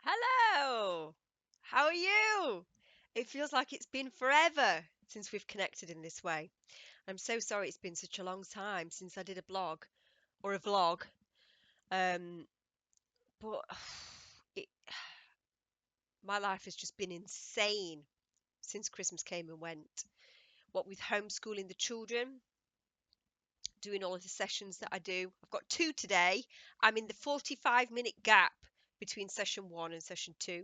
Hello! How are you? It feels like it's been forever since we've connected in this way. I'm so sorry it's been such a long time since I did a blog or a vlog. Um, but it, my life has just been insane since Christmas came and went. What with homeschooling the children, doing all of the sessions that I do. I've got two today. I'm in the 45-minute gap between session one and session two.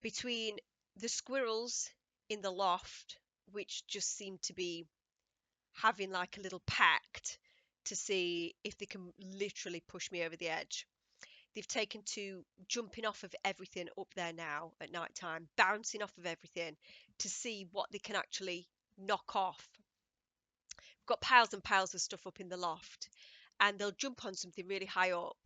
Between the squirrels in the loft, which just seem to be having like a little pact to see if they can literally push me over the edge. They've taken to jumping off of everything up there now at night time, bouncing off of everything to see what they can actually knock off. We've got piles and piles of stuff up in the loft, and they'll jump on something really high up,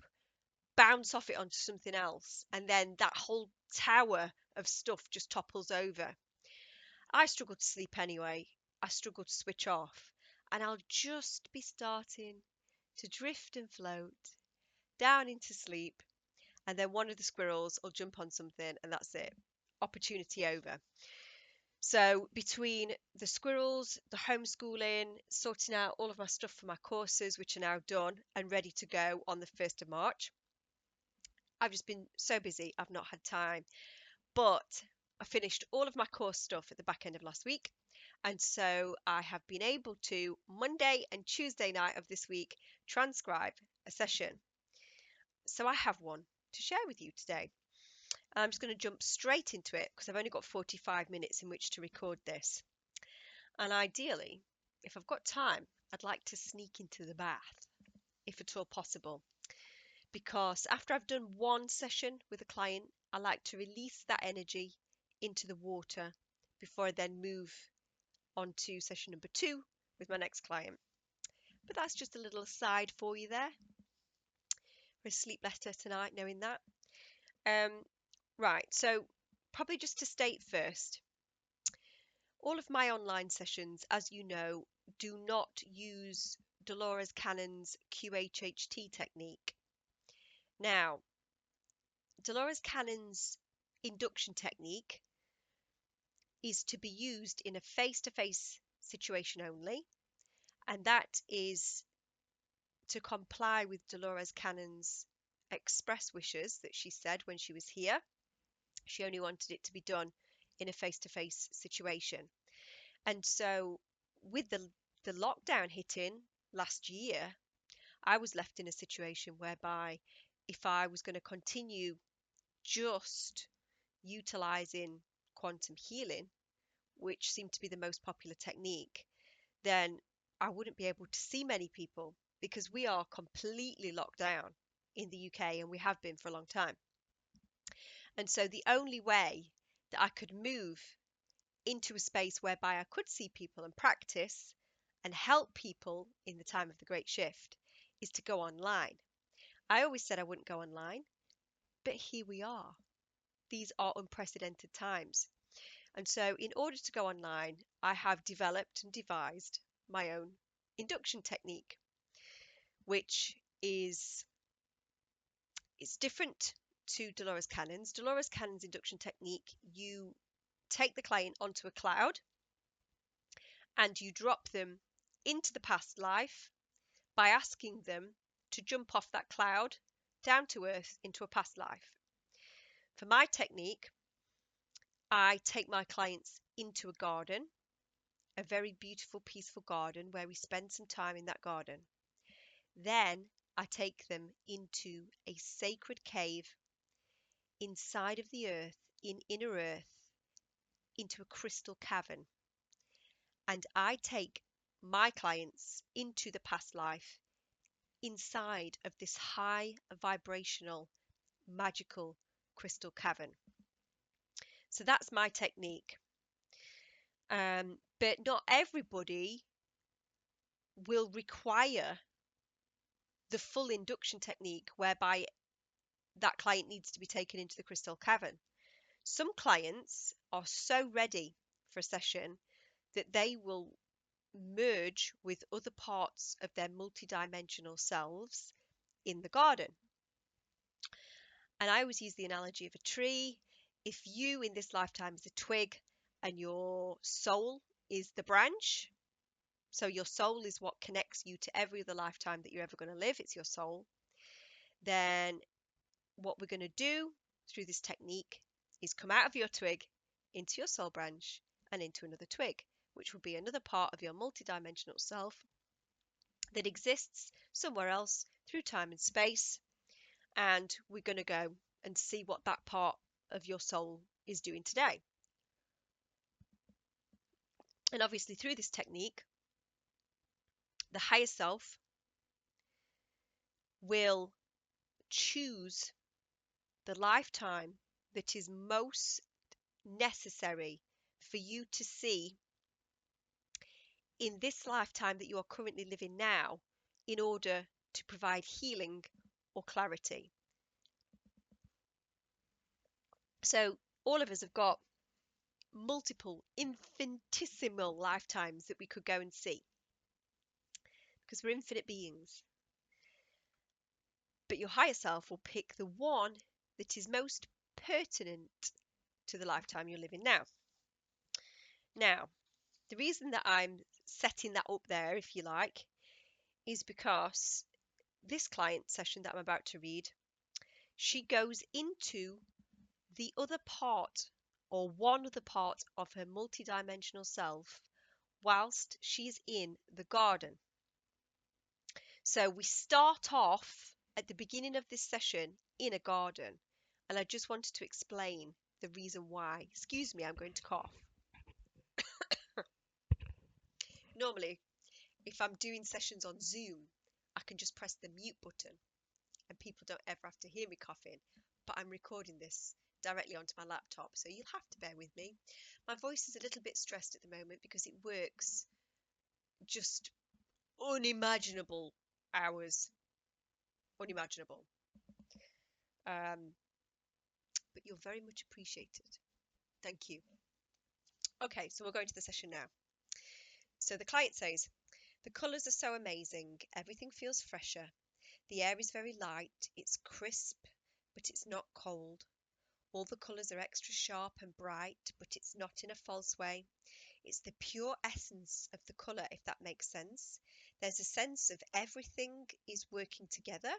bounce off it onto something else, and then that whole tower of stuff just topples over. I struggle to sleep anyway. I struggle to switch off. And I'll just be starting to drift and float down into sleep. And then one of the squirrels will jump on something, and that's it. Opportunity over. So, between the squirrels, the homeschooling, sorting out all of my stuff for my courses, which are now done and ready to go on the 1st of March, I've just been so busy, I've not had time. But I finished all of my course stuff at the back end of last week. And so I have been able to, Monday and Tuesday night of this week, transcribe a session. So I have one to share with you today. I'm just going to jump straight into it because I've only got 45 minutes in which to record this. And ideally, if I've got time, I'd like to sneak into the bath, if at all possible. Because after I've done one session with a client, I like to release that energy into the water before I then move on to session number 2 with my next client. But that's just a little aside for you there. I'll sleep better tonight knowing that. Right, so probably just to state first, all of my online sessions, as you know, do not use Dolores Cannon's QHHT technique. Now, Dolores Cannon's induction technique is to be used in a face-to-face situation only, and that is to comply with Dolores Cannon's express wishes that she said when she was here. She only wanted it to be done in a face-to-face situation. And so with the lockdown hitting last year, I was left in a situation whereby if I was going to continue just utilizing quantum healing, which seemed to be the most popular technique, then I wouldn't be able to see many people because we are completely locked down in the UK, and we have been for a long time. And so the only way that I could move into a space whereby I could see people and practice and help people in the time of the Great Shift is to go online. I always said I wouldn't go online, but here we are. These are unprecedented times. And so in order to go online, I have developed and devised my own induction technique, which is it's different to Dolores Cannon's. Dolores Cannon's induction technique, you take the client onto a cloud and you drop them into the past life by asking them to jump off that cloud down to earth into a past life. For my technique, I take my clients into a garden, a very beautiful, peaceful garden where we spend some time in that garden. Then I take them into a sacred cave inside of the earth, in inner earth, into a crystal cavern. And I take my clients into the past life inside of this high vibrational, magical crystal cavern. So that's my technique. But not everybody will require the full induction technique whereby that client needs to be taken into the crystal cavern. Some clients are so ready for a session that they will merge with other parts of their multidimensional selves in the garden. And I always use the analogy of a tree. If you in this lifetime is a twig and your soul is the branch, so your soul is what connects you to every other lifetime that you're ever going to live, it's your soul, then what we're going to do through this technique is come out of your twig into your soul branch and into another twig, which will be another part of your multidimensional self that exists somewhere else through time and space. And we're going to go and see what that part of your soul is doing today. And obviously, through this technique, the higher self will choose the lifetime that is most necessary for you to see in this lifetime that you are currently living now in order to provide healing or clarity. So all of us have got multiple infinitesimal lifetimes that we could go and see because we're infinite beings. But your higher self will pick the one that is most pertinent to the lifetime you're living now. Now, the reason that I'm setting that up there, if you like, is because this client session that I'm about to read, she goes into the other part or one other part of her multidimensional self whilst she's in the garden. So we start off at the beginning of this session in a garden, and I just wanted to explain the reason why. Excuse me, I'm going to cough. Normally, if I'm doing sessions on Zoom, I can just press the mute button and people don't ever have to hear me coughing, but I'm recording this directly onto my laptop, so you'll have to bear with me. My voice is a little bit stressed at the moment because it works just unimaginable hours. Unimaginable. But you're very much appreciated. Thank you. Okay, so we'll go into the session now. So the client says, the colours are so amazing. Everything feels fresher. The air is very light. It's crisp, but it's not cold. All the colours are extra sharp and bright, but it's not in a false way. It's the pure essence of the colour, if that makes sense. There's a sense of everything is working together.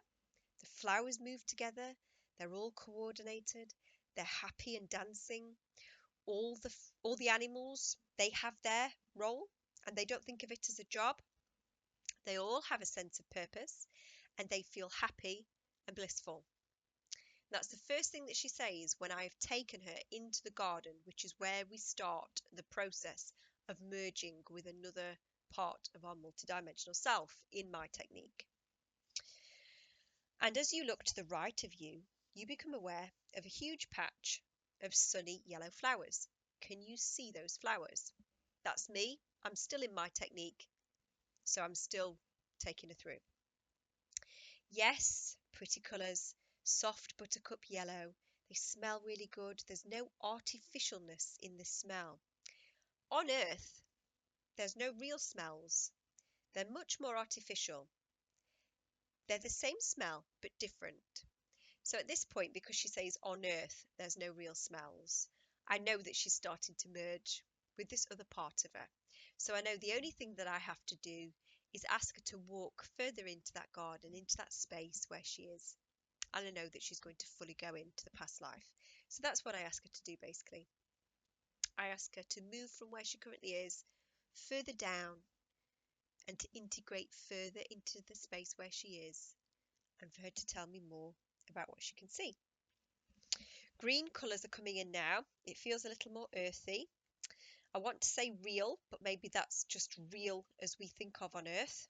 The flowers move together. They're all coordinated. They're happy and dancing. All the animals, they have their role, and they don't think of it as a job. They all have a sense of purpose, and they feel happy and blissful. That's the first thing that she says when I've taken her into the garden, which is where we start the process of merging with another part of our multidimensional self in my technique. And as you look to the right of you, you become aware of a huge patch of sunny yellow flowers. Can you see those flowers? That's me. I'm still in my technique, so I'm still taking her through. Yes, pretty colours, soft buttercup yellow. They smell really good. There's no artificialness in this smell. On Earth, there's no real smells. They're much more artificial. They're the same smell, but different. So at this point, because she says on Earth, there's no real smells, I know that she's starting to merge with this other part of her. So I know the only thing that I have to do is ask her to walk further into that garden, into that space where she is. And I know that she's going to fully go into the past life. So that's what I ask her to do, basically. I ask her to move from where she currently is further down and to integrate further into the space where she is, and for her to tell me more about what she can see. Green colours are coming in now. It feels a little more earthy. I want to say real, but maybe that's just real as we think of on Earth.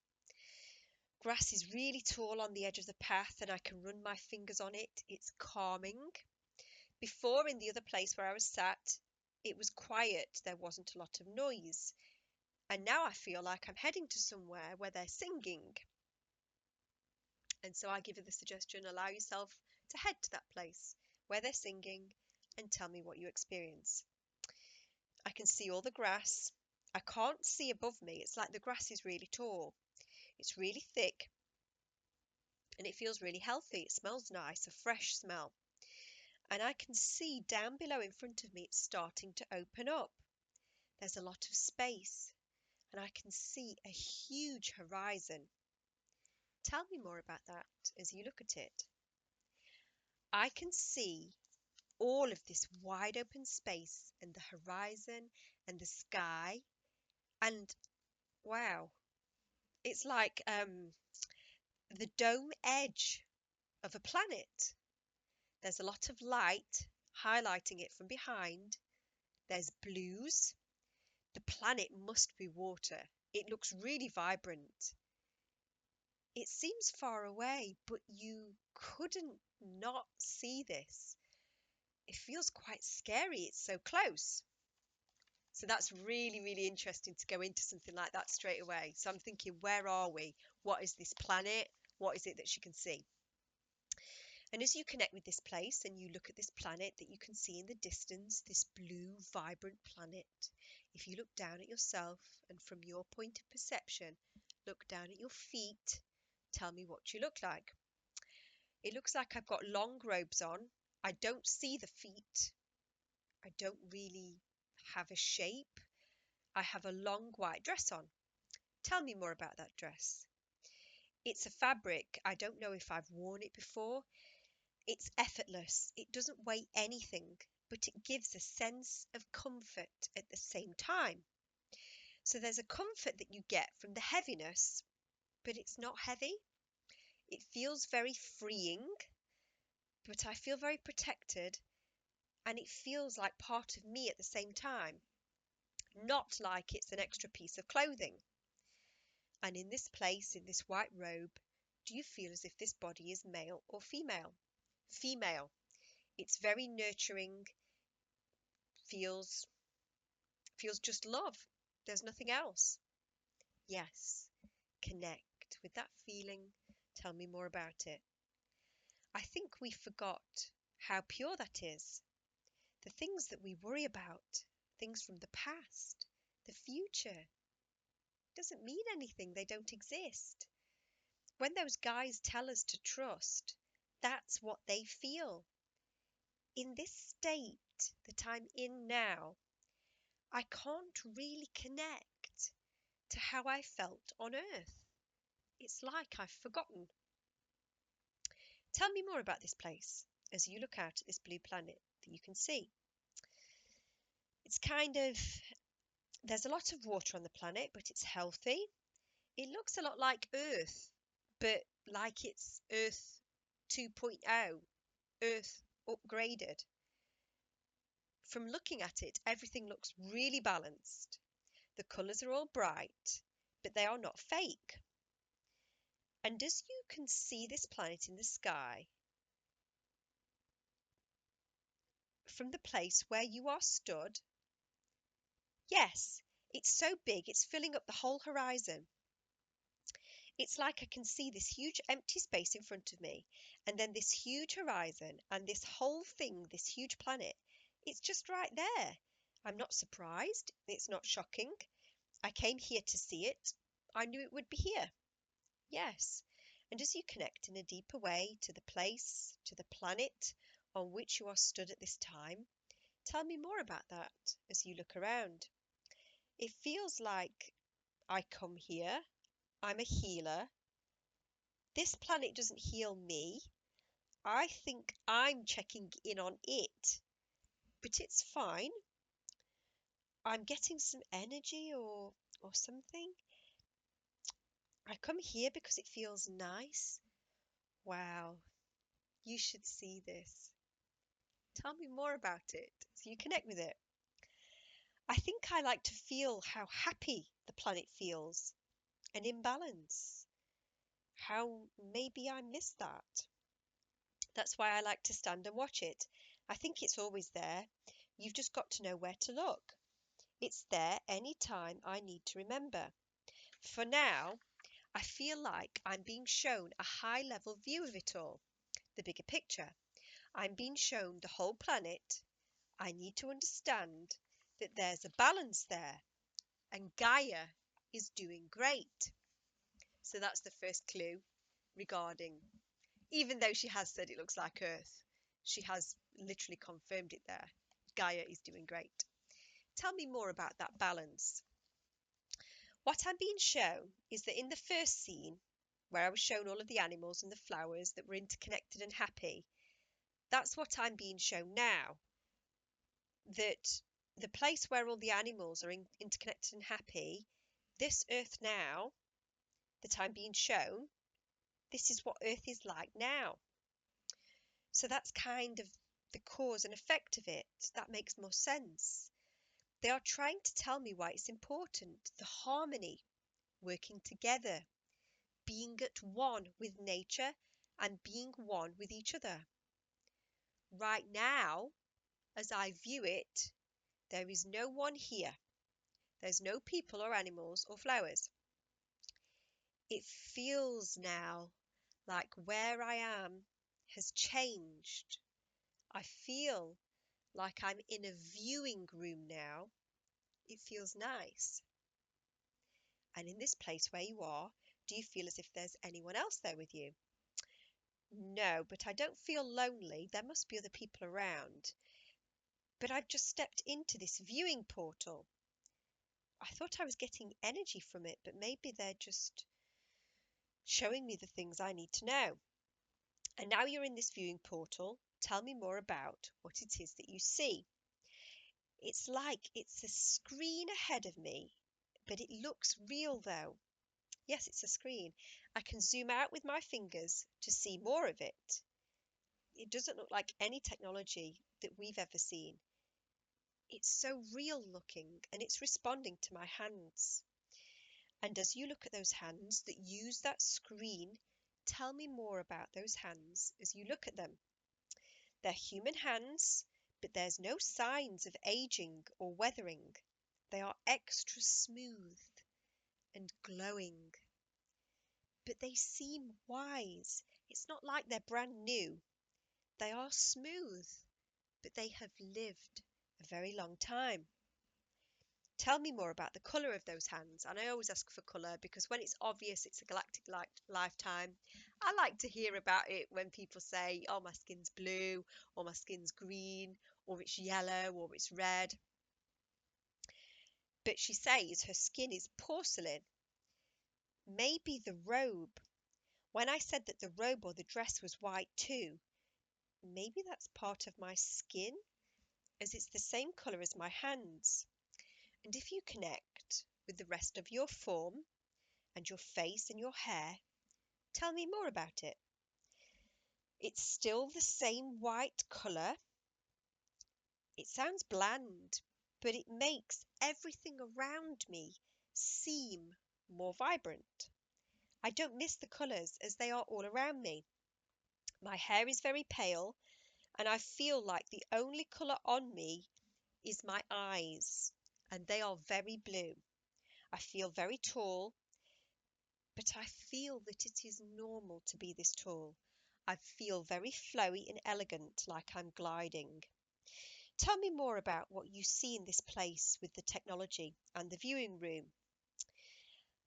Grass is really tall on the edge of the path and I can run my fingers on it. It's calming. Before, in the other place where I was sat, it was quiet. There wasn't a lot of noise. And now I feel like I'm heading to somewhere where they're singing. And so I give her the suggestion, allow yourself to head to that place where they're singing and tell me what you experience. I can see all the grass. I can't see above me. It's like the grass is really tall. It's really thick and it feels really healthy. It smells nice, a fresh smell. And I can see down below in front of me, it's starting to open up. There's a lot of space, and I can see a huge horizon. Tell me more about that as you look at it. I can see all of this wide open space and the horizon and the sky, and wow, it's like the dome edge of a planet. There's a lot of light highlighting it from behind. There's blues. The planet must be water. It looks really vibrant. It seems far away, but you couldn't not see this. It feels quite scary. It's so close. So that's really, really interesting to go into something like that straight away. So I'm thinking, where are we? What is this planet? What is it that she can see? And as you connect with this place and you look at this planet that you can see in the distance, this blue, vibrant planet, if you look down at yourself and from your point of perception, look down at your feet, tell me what you look like. It looks like I've got long robes on. I don't see the feet. I don't really have a shape. I have a long white dress on. Tell me more about that dress. It's a fabric. I don't know if I've worn it before. It's effortless. It doesn't weigh anything, but it gives a sense of comfort at the same time. So there's a comfort that you get from the heaviness, but it's not heavy. It feels very freeing, but I feel very protected, and it feels like part of me at the same time, not like it's an extra piece of clothing. And in this place, in this white robe, do you feel as if this body is male or female? Female. It's very nurturing, feels just love. There's nothing else. Yes, connect with that feeling. Tell me more about it. I think we forgot how pure that is. The things that we worry about, things from the past, the future, doesn't mean anything. They don't exist. When those guys tell us to trust, that's what they feel. In this state that I'm in now, I can't really connect to how I felt on Earth. It's like I've forgotten. Tell me more about this place as you look out at this blue planet that you can see. It's there's a lot of water on the planet, but it's healthy. It looks a lot like Earth, but like it's Earth 2.0, Earth upgraded. From looking at it, everything looks really balanced. The colours are all bright, but they are not fake. And as you can see this planet in the sky, from the place where you are stood, yes, it's so big, it's filling up the whole horizon. It's like I can see this huge empty space in front of me, and then this huge horizon, and this whole thing, this huge planet, it's just right there. I'm not surprised. It's not shocking. I came here to see it. I knew it would be here. Yes. And as you connect in a deeper way to the place, to the planet on which you are stood at this time, tell me more about that as you look around. It feels like I come here. I'm a healer. This planet doesn't heal me. I think I'm checking in on it, but it's fine. I'm getting some energy or something. I come here because it feels nice. Wow, you should see this. Tell me more about it so you connect with it. I think I like to feel how happy the planet feels, an imbalance, how maybe I missed that. That's why I like to stand and watch it. I think it's always there. You've just got to know where to look. It's there any time I need to remember. For now, I feel like I'm being shown a high-level view of it all, the bigger picture. I'm being shown the whole planet. I need to understand that there's a balance there, and Gaia is doing great. So that's the first clue regarding, even though she has said it looks like Earth, She has literally confirmed it there. Gaia is doing great. Tell me more about that balance. What I'm being shown is that in the first scene, where I was shown all of the animals and the flowers that were interconnected and happy, that's what I'm being shown now. That the place where all the animals are interconnected and happy, this earth now that I'm being shown, this is what earth is like now. So that's kind of the cause and effect of it. That makes more sense. They are trying to tell me why it's important, the harmony, working together, being at one with nature and being one with each other. Right now, as I view it, there is no one here. There's no people or animals or flowers. It feels now like where I am has changed. I feel like I'm in a viewing room now. It feels nice. And in this place where you are, do you feel as if there's anyone else there with you? No, but I don't feel lonely. There must be other people around. But I've just stepped into this viewing portal. I thought I was getting energy from it, but maybe they're just showing me the things I need to know. And now you're in this viewing portal. Tell me more about what it is that you see. It's like it's a screen ahead of me, but it looks real though. Yes, it's a screen. I can zoom out with my fingers to see more of it. It doesn't look like any technology that we've ever seen. It's so real looking and it's responding to my hands. And as you look at those hands that use that screen, tell me more about those hands as you look at them. They're human hands, but there's no signs of aging or weathering. They are extra smooth and glowing. But they seem wise. It's not like they're brand new. They are smooth, but they have lived a very long time. Tell me more about the colour of those hands. And I always ask for colour because when it's obvious it's a galactic lifetime, I like to hear about it when people say, oh, my skin's blue, or my skin's green, or it's yellow, or it's red. But she says her skin is porcelain. Maybe the robe. When I said that the robe or the dress was white too, maybe that's part of my skin, as it's the same colour as my hands. And if you connect with the rest of your form and your face and your hair, tell me more about it. It's still the same white colour. It sounds bland, but it makes everything around me seem more vibrant. I don't miss the colours as they are all around me. My hair is very pale and I feel like the only colour on me is my eyes, and they are very blue. I feel very tall, but I feel that it is normal to be this tall. I feel very flowy and elegant, like I'm gliding. Tell me more about what you see in this place with the technology and the viewing room.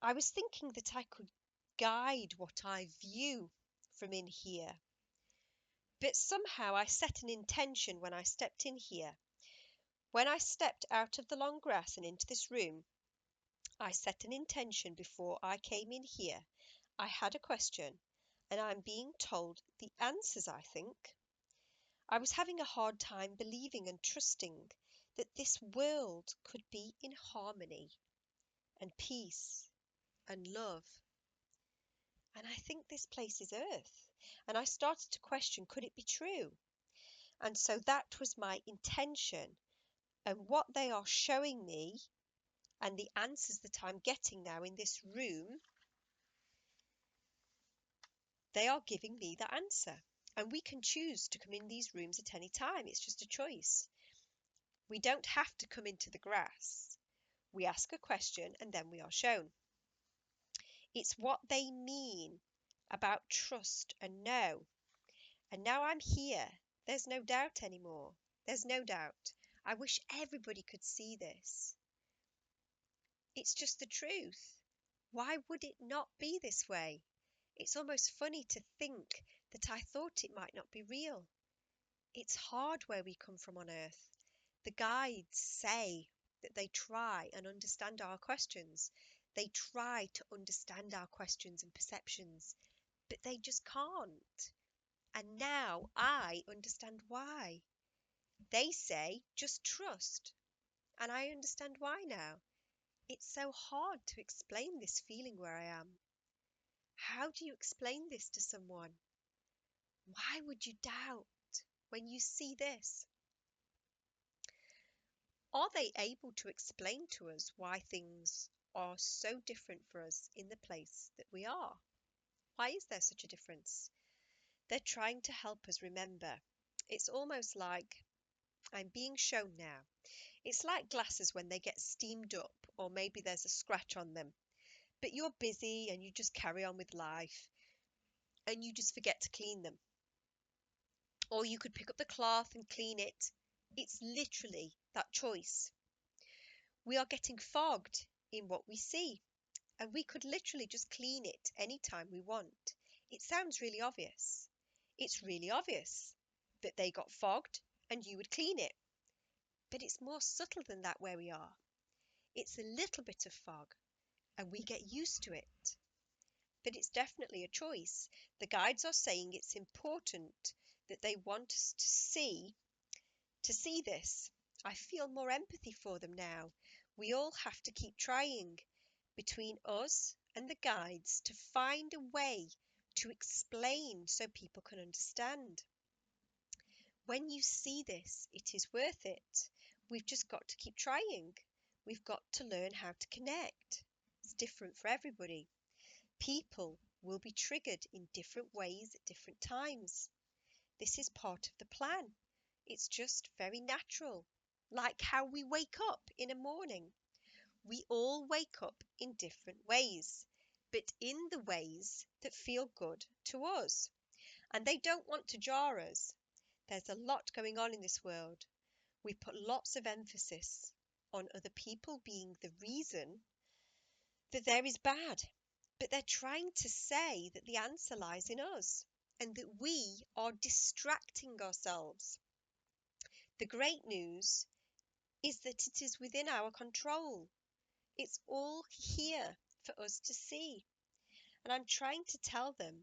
I was thinking that I could guide what I view from in here, but somehow I set an intention when I stepped in here. When I stepped out of the long grass and into this room, I set an intention before I came in here. I had a question, and I'm being told the answers, I think. I was having a hard time believing and trusting that this world could be in harmony and peace and love. And I think this place is Earth. And I started to question, could it be true? And so that was my intention. And what they are showing me and the answers that I'm getting now in this room, they are giving me the answer. And we can choose to come in these rooms at any time. It's just a choice. We don't have to come into the grass. We ask a question and then we are shown. It's what they mean about trust and know. And now I'm here. There's no doubt anymore. There's no doubt. I wish everybody could see this. It's just the truth. Why would it not be this way? It's almost funny to think that I thought it might not be real. It's hard where we come from on earth. The guides say that they try and understand our questions. They try to understand our questions and perceptions, but they just can't. And now I understand why. They say, just trust. And I understand why now. It's so hard to explain this feeling where I am. How do you explain this to someone? Why would you doubt when you see this? Are they able to explain to us why things are so different for us in the place that we are? Why is there such a difference? They're trying to help us remember. It's almost like I'm being shown now. It's like glasses when they get steamed up, or maybe there's a scratch on them. But you're busy and you just carry on with life and you just forget to clean them. Or you could pick up the cloth and clean it. It's literally that choice. We are getting fogged in what we see, and we could literally just clean it anytime we want. It sounds really obvious. It's really obvious that they got fogged and you would clean it. But it's more subtle than that where we are. It's a little bit of fog and we get used to it. But it's definitely a choice. The guides are saying it's important that they want us to see this. I feel more empathy for them now. We all have to keep trying between us and the guides to find a way to explain so people can understand. When you see this, it is worth it. We've just got to keep trying. We've got to learn how to connect. It's different for everybody. People will be triggered in different ways at different times. This is part of the plan. It's just very natural, like how we wake up in a morning. We all wake up in different ways, but in the ways that feel good to us. And they don't want to jar us. There's a lot going on in this world. We put lots of emphasis on other people being the reason that there is bad. But they're trying to say that the answer lies in us and that we are distracting ourselves. The great news is that it is within our control. It's all here for us to see. And I'm trying to tell them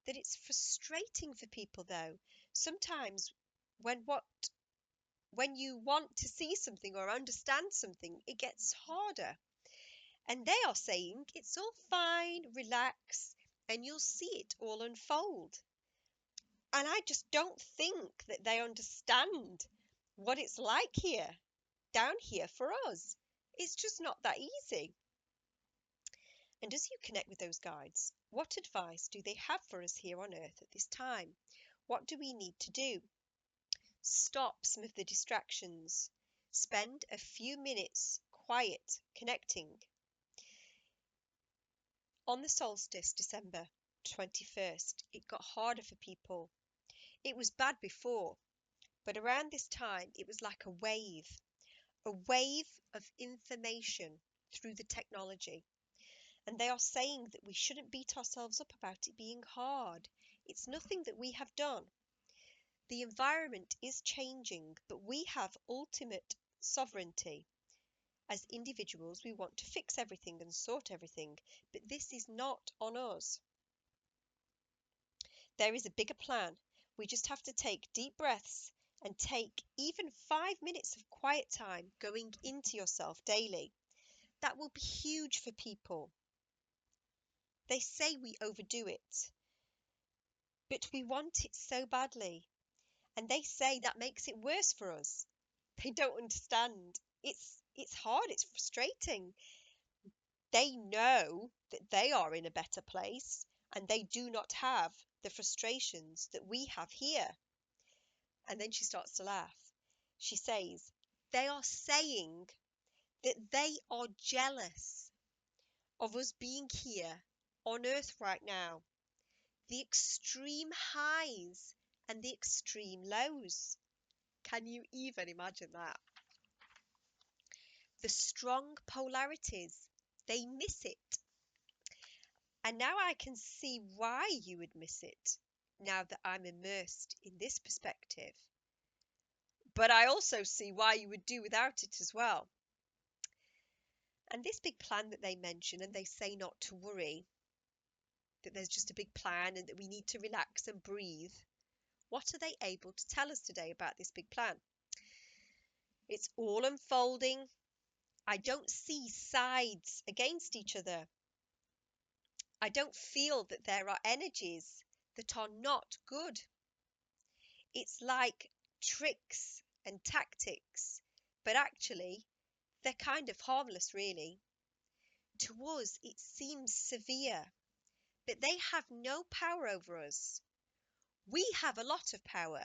that it's frustrating for people though. Sometimes when you want to see something or understand something, it gets harder. And they are saying it's all fine, relax, and you'll see it all unfold. And I just don't think that they understand what it's like here, down here for us. It's just not that easy. And as you connect with those guides, what advice do they have for us here on earth at this time? What do we need to do? Stop some of the distractions. Spend a few minutes quiet, connecting. On the solstice, December 21st, it got harder for people. It was bad before, but around this time, it was like a wave of information through the technology. And they are saying that we shouldn't beat ourselves up about it being hard. It's nothing that we have done. The environment is changing, but we have ultimate sovereignty. As individuals, we want to fix everything and sort everything, but this is not on us. There is a bigger plan. We just have to take deep breaths and take even 5 minutes of quiet time going into yourself daily. That will be huge for people. They say we overdo it, but we want it so badly. And they say that makes it worse for us. They don't understand. It's hard, it's frustrating. They know that they are in a better place and they do not have the frustrations that we have here. And then she starts to laugh. She says, they are saying that they are jealous of us being here on earth right now. The extreme highs and the extreme lows. Can you even imagine that? The strong polarities, they miss it. And now I can see why you would miss it, now that I'm immersed in this perspective. but I also see why you would do without it as well. And this big plan that they mention, and they say not to worry, that there's just a big plan and that we need to relax and breathe. What are they able to tell us today about this big plan? It's all unfolding. I don't see sides against each other. I don't feel that there are energies that are not good. It's like tricks and tactics, but actually they're kind of harmless, really. To us, it seems severe, but they have no power over us. We have a lot of power,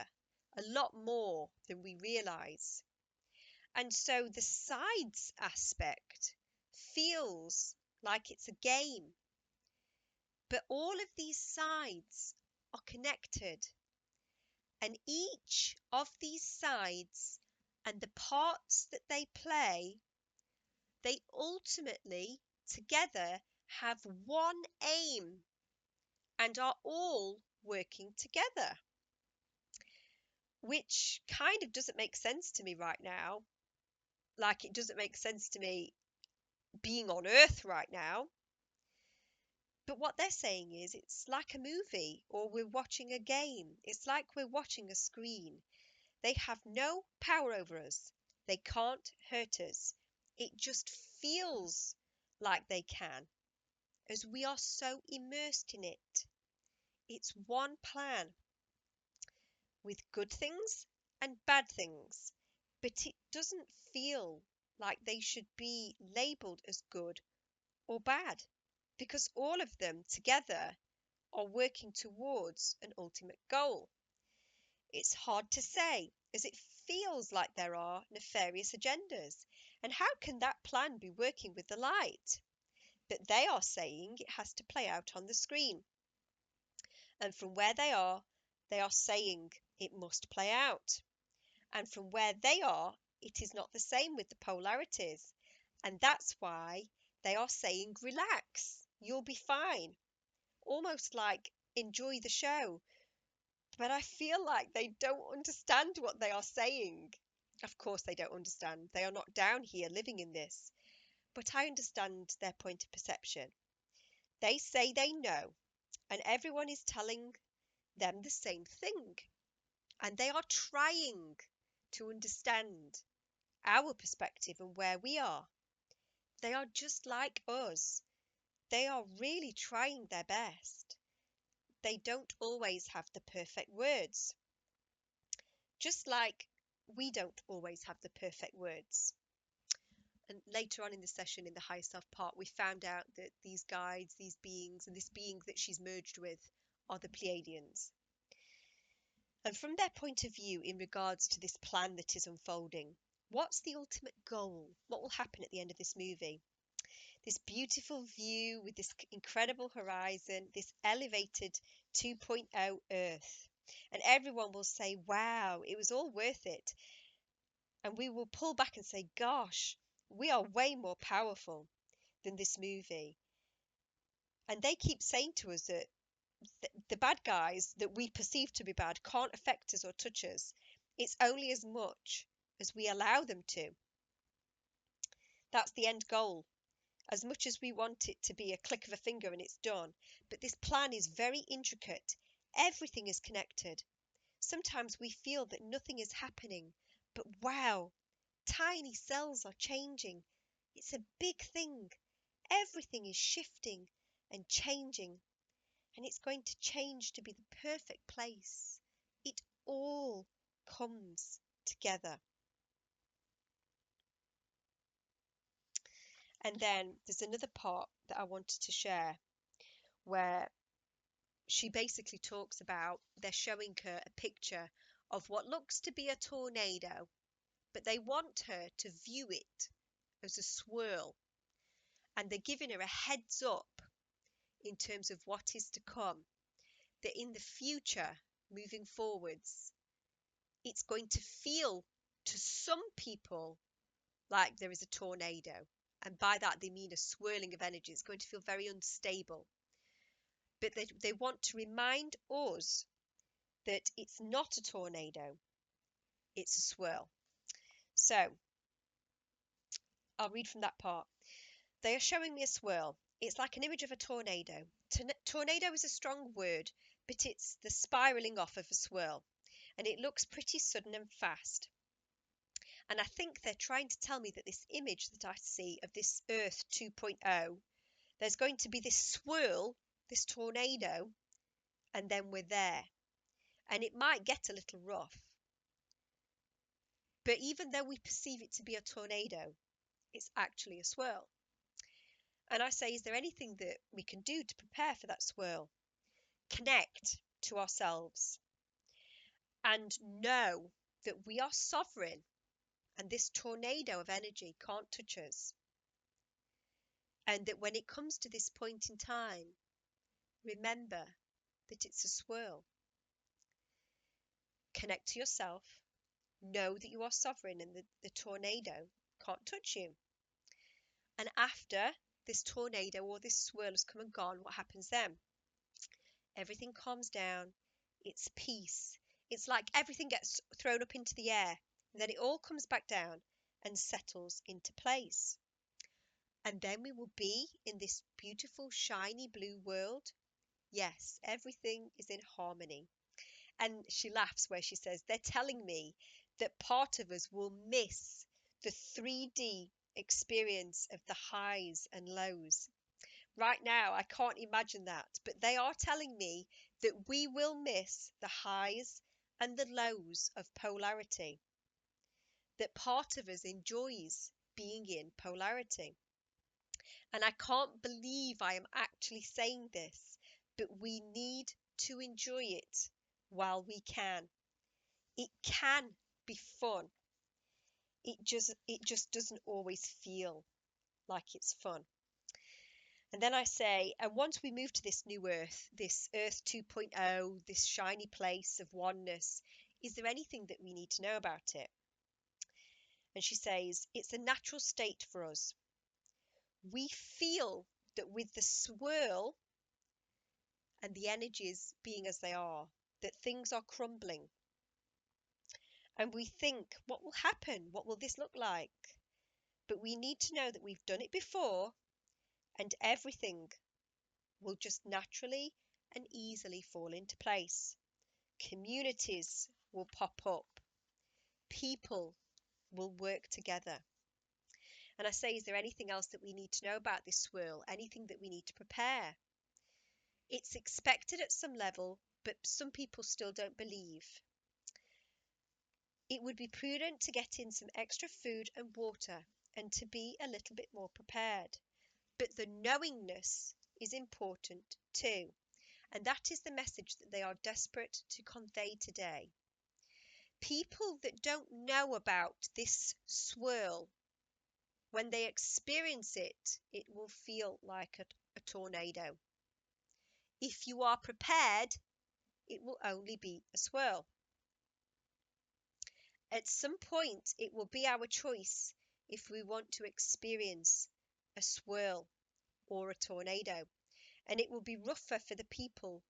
a lot more than we realize. And so the sides aspect feels like it's a game. But all of these sides are connected. And each of these sides and the parts that they play, they ultimately together have one aim and are all working together. Which kind of doesn't make sense to me right now. Like, it doesn't make sense to me being on Earth right now. But what they're saying is it's like a movie, or we're watching a game. It's like we're watching a screen. They have no power over us. They can't hurt us. It just feels like they can, as we are so immersed in it. It's one plan with good things and bad things, but it doesn't feel like they should be labeled as good or bad, because all of them together are working towards an ultimate goal. It's hard to say, as it feels like there are nefarious agendas. And how can that plan be working with the light? But they are saying it has to play out on the screen. And from where they are saying it must play out. And from where they are, it is not the same with the polarities. And that's why they are saying, relax, you'll be fine. Almost like, enjoy the show. But I feel like they don't understand what they are saying. Of course, they don't understand. They are not down here living in this. But I understand their point of perception. They say they know, and everyone is telling them the same thing. And they are trying to understand our perspective and where we are. They are just like us. They are really trying their best. They don't always have the perfect words. Just like we don't always have the perfect words. And later on in the session, in the higher self part, we found out that these guides, these beings, and this being that she's merged with are the Pleiadians. And from their point of view in regards to this plan that is unfolding, what's the ultimate goal? What will happen at the end of this movie? This beautiful view with this incredible horizon, this elevated 2.0 Earth. And everyone will say, wow, it was all worth it. And we will pull back and say, gosh, we are way more powerful than this movie. And they keep saying to us that the bad guys that we perceive to be bad can't affect us or touch us. It's only as much as we allow them to. That's the end goal. As much as we want it to be a click of a finger and it's done. But this plan is very intricate. Everything is connected. Sometimes we feel that nothing is happening, but wow, tiny cells are changing. It's a big thing. Everything is shifting and changing, and it's going to change to be the perfect place. It all comes together. And then there's another part that I wanted to share where she basically talks about they're showing her a picture of what looks to be a tornado, but they want her to view it as a swirl. And they're giving her a heads up in terms of what is to come, that in the future, moving forwards, it's going to feel to some people like there is a tornado. And by that, they mean a swirling of energy. It's going to feel very unstable. But they want to remind us that it's not a tornado. it's a swirl. So I'll read from that part. They are showing me a swirl. It's like an image of a tornado. Tornado is a strong word, but it's the spiraling off of a swirl, and it looks pretty sudden and fast. And I think they're trying to tell me that this image that I see of this Earth 2.0, there's going to be this swirl, this tornado, and then we're there. And it might get a little rough. But even though we perceive it to be a tornado, it's actually a swirl. And I say, is there anything that we can do to prepare for that swirl? Connect to ourselves and know that we are sovereign and this tornado of energy can't touch us. And that when it comes to this point in time, remember that it's a swirl. Connect to yourself, know that you are sovereign and the tornado can't touch you. And after this tornado or this swirl has come and gone, what happens then? Everything calms down. It's peace. It's like everything gets thrown up into the air, and then it all comes back down and settles into place. And then we will be in this beautiful, shiny blue world. Yes, everything is in harmony. And she laughs where she says, they're telling me that part of us will miss the 3D experience of the highs and lows. Right now, I can't imagine that, but they are telling me that we will miss the highs and the lows of polarity. That part of us enjoys being in polarity. And I can't believe I am actually saying this, but we need to enjoy it while we can. It can be fun. It just doesn't always feel like it's fun. And then I say, and once we move to this new Earth, this Earth 2.0, this shiny place of oneness, is there anything that we need to know about it? And she says, it's a natural state for us. We feel that with the swirl and the energies being as they are, that things are crumbling. And we think, what will happen? What will this look like? But we need to know that we've done it before, and everything will just naturally and easily fall into place. Communities will pop up. People will work together. And I say, is there anything else that we need to know about this swirl? Anything that we need to prepare? It's expected at some level, but some people still don't believe. It would be prudent to get in some extra food and water and to be a little bit more prepared. But the knowingness is important too. And that is the message that they are desperate to convey today. People that don't know about this swirl, when they experience it, it will feel like a tornado. If you are prepared, it will only be a swirl. At some point, it will be our choice if we want to experience a swirl or a tornado. And it will be rougher for the people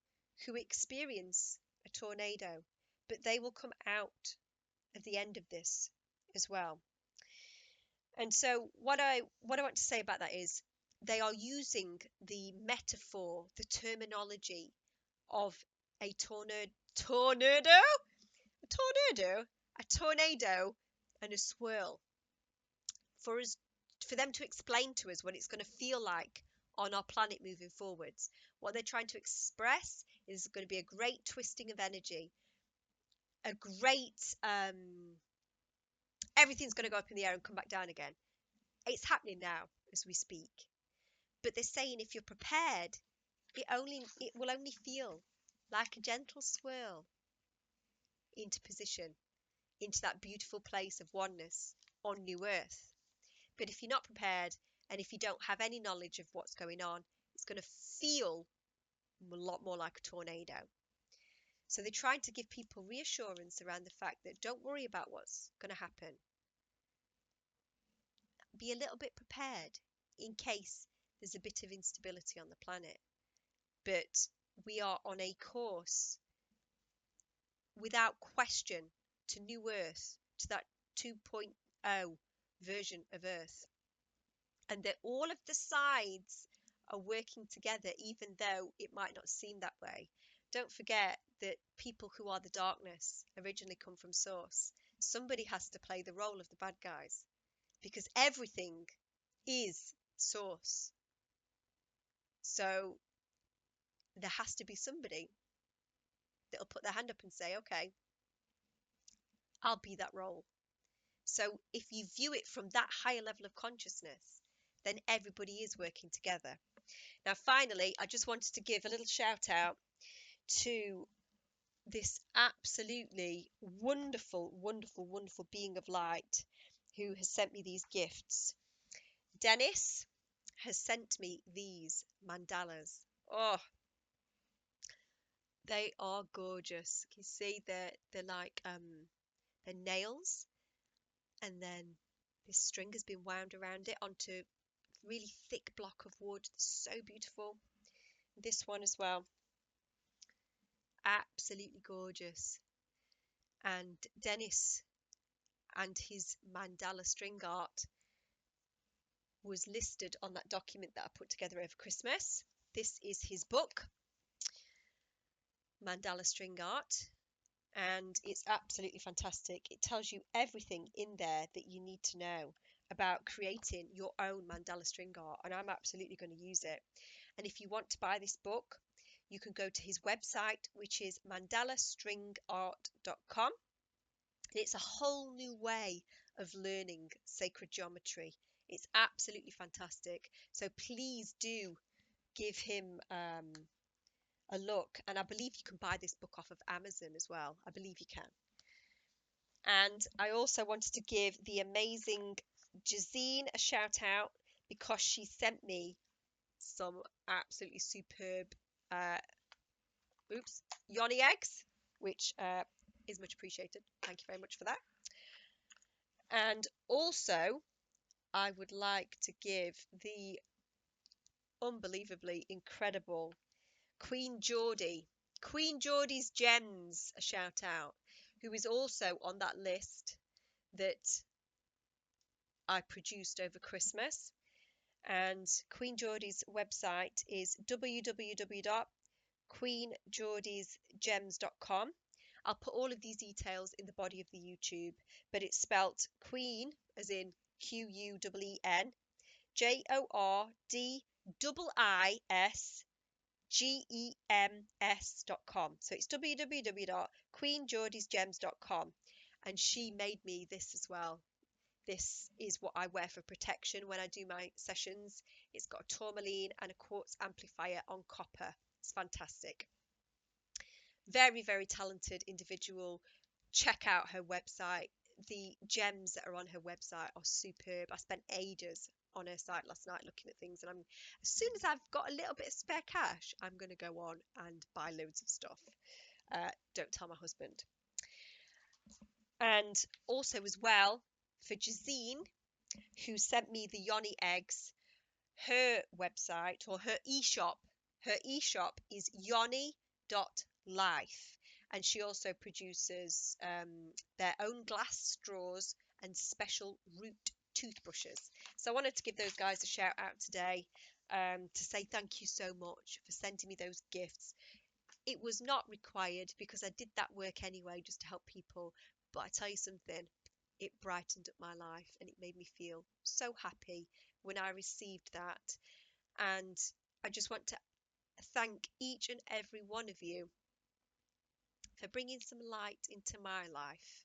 who experience a tornado, but they will come out at the end of this as well. And so what I want to say about that is they are using the metaphor, the terminology of a tornado, and a swirl for them to explain to us what it's going to feel like on our planet moving forwards. What they're trying to express is going to be a great twisting of energy, a great everything's going to go up in the air and come back down again. It's happening now as we speak. But they're saying if you're prepared, it will only feel like a gentle swirl into position, into that beautiful place of oneness on New Earth. But if you're not prepared, and if you don't have any knowledge of what's going on, it's going to feel a lot more like a tornado. So they're trying to give people reassurance around the fact that don't worry about what's going to happen. Be a little bit prepared in case there's a bit of instability on the planet. But we are on a course, without question, to New Earth, to that 2.0 version of Earth, and that all of the sides are working together, even though it might not seem that way. Don't forget that people who are the darkness originally come from Source. Somebody has to play the role of the bad guys, because everything is Source. So there has to be somebody that'll put their hand up and say, okay, I'll be that role. So if you view it from that higher level of consciousness, then everybody is working together. Now, finally, I just wanted to give a little shout out to this absolutely wonderful, wonderful, wonderful being of light who has sent me these gifts. Dennis has sent me these mandalas. Oh, they are gorgeous. You see, they're like they're nails, and then this string has been wound around it onto a really thick block of wood. So beautiful. This one as well, absolutely gorgeous. And Dennis and his mandala string art was listed on that document that I put together over Christmas. This is his book, Mandala String Art, and it's absolutely fantastic. It tells you everything in there that you need to know about creating your own mandala string art, and I'm absolutely going to use it. And if you want to buy this book, you can go to his website, which is mandalastringart.com. And it's a whole new way of learning sacred geometry. It's absolutely fantastic. So please do give him a look. And I believe you can buy this book off of Amazon as well. I believe you can. And I also wanted to give the amazing Jazine a shout out, because she sent me some absolutely superb Yoni Eggs, which is much appreciated. Thank you very much for that. And also, I would like to give the unbelievably incredible Queen Jordii's Gems a shout out, who is also on that list that I produced over Christmas. And Queen Jordie's website is www.queenjordiesgems.com. I'll put all of these details in the body of the YouTube, but it's spelt Queen as in QUEEN, JORDIISGEMS.com. So it's www.queenjordiesgems.com. And she made me this as well. This is what I wear for protection when I do my sessions. It's got a tourmaline and a quartz amplifier on copper. It's fantastic. Very, very talented individual. Check out her website. The gems that are on her website are superb. I spent ages on her site last night looking at things, and as soon as I've got a little bit of spare cash, I'm going to go on and buy loads of stuff. Don't tell my husband. And also as well, for Jazine, who sent me the Yoni Eggs, her website or her e-shop is Yoni.life. And she also produces their own glass straws and special root toothbrushes. So I wanted to give those guys a shout out today, to say thank you so much for sending me those gifts. It was not required, because I did that work anyway just to help people. But I tell you something, it brightened up my life, and it made me feel so happy when I received that. And I just want to thank each and every one of you for bringing some light into my life.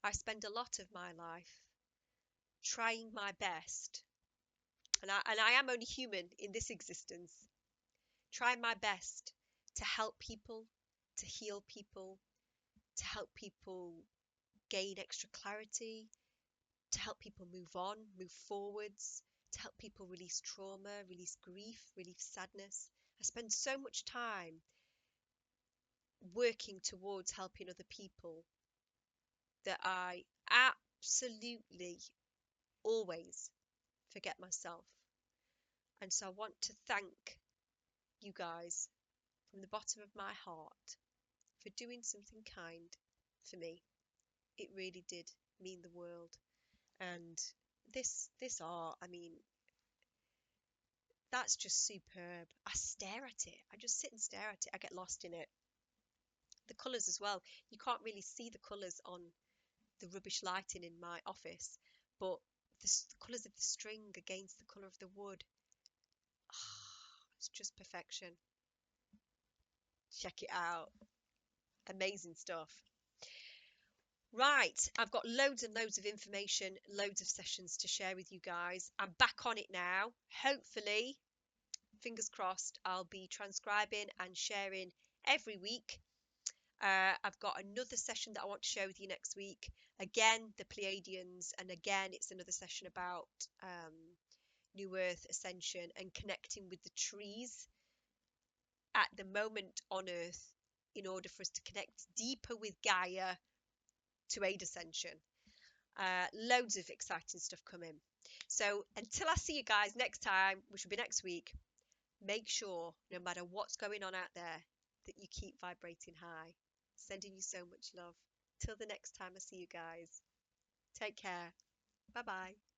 I spend a lot of my life trying my best, and I am only human in this existence, trying my best to help people, to heal people, to help people gain extra clarity, to help people move on, move forwards, to help people release trauma, release grief, release sadness. I spend so much time working towards helping other people that I absolutely always forget myself. And so I want to thank you guys from the bottom of my heart for doing something kind for me. It really did mean the world. And this art, I mean, that's just superb. I stare at it. I just sit and stare at it. I get lost in it. The colours as well. You can't really see the colours on the rubbish lighting in my office, but the colours of the string against the colour of the wood, it's just perfection. Check it out. Amazing stuff. Right, I've got loads and loads of information, loads of sessions to share with you guys. I'm back on it now. Hopefully, fingers crossed, I'll be transcribing and sharing every week. I've got another session that I want to share with you next week. Again, the Pleiadians, and again, it's another session about New Earth, Ascension, and connecting with the trees at the moment on Earth in order for us to connect deeper with Gaia to aid Ascension. Loads of exciting stuff coming. So until I see you guys next time, which will be next week, make sure, no matter what's going on out there, that you keep vibrating high. Sending you so much love. Till the next time I see you guys. Take care. Bye bye.